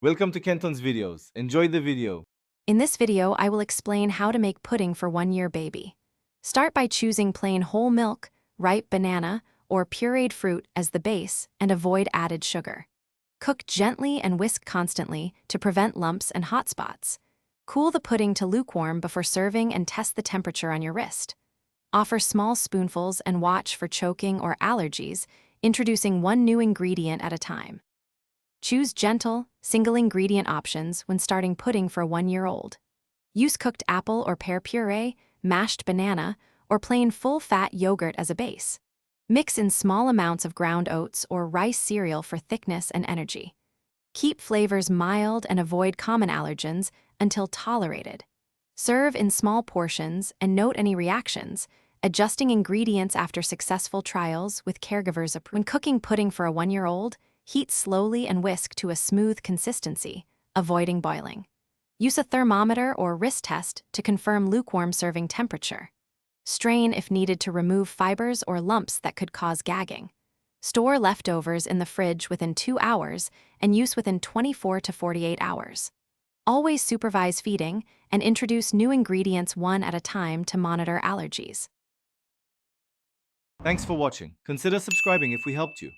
Welcome to Kenton's videos. Enjoy the video. In this video, I will explain how to make pudding for 1-year baby. Start by choosing plain whole milk, ripe banana, or pureed fruit as the base and avoid added sugar. Cook gently and whisk constantly to prevent lumps and hot spots. Cool the pudding to lukewarm before serving and test the temperature on your wrist. Offer small spoonfuls and watch for choking or allergies, introducing one new ingredient at a time. Choose gentle, single-ingredient options when starting pudding for a 1-year-old. Use cooked apple or pear puree, mashed banana, or plain full-fat yogurt as a base. Mix in small amounts of ground oats or rice cereal for thickness and energy. Keep flavors mild and avoid common allergens until tolerated. Serve in small portions and note any reactions, adjusting ingredients after successful trials with caregivers' approval. When cooking pudding for a 1-year-old, heat slowly and whisk to a smooth consistency, avoiding boiling. Use a thermometer or wrist test to confirm lukewarm serving temperature. Strain if needed to remove fibers or lumps that could cause gagging. Store leftovers in the fridge within 2 hours and use within 24 to 48 hours. Always supervise feeding and introduce new ingredients one at a time to monitor allergies. Thanks for watching. Consider subscribing if we helped you.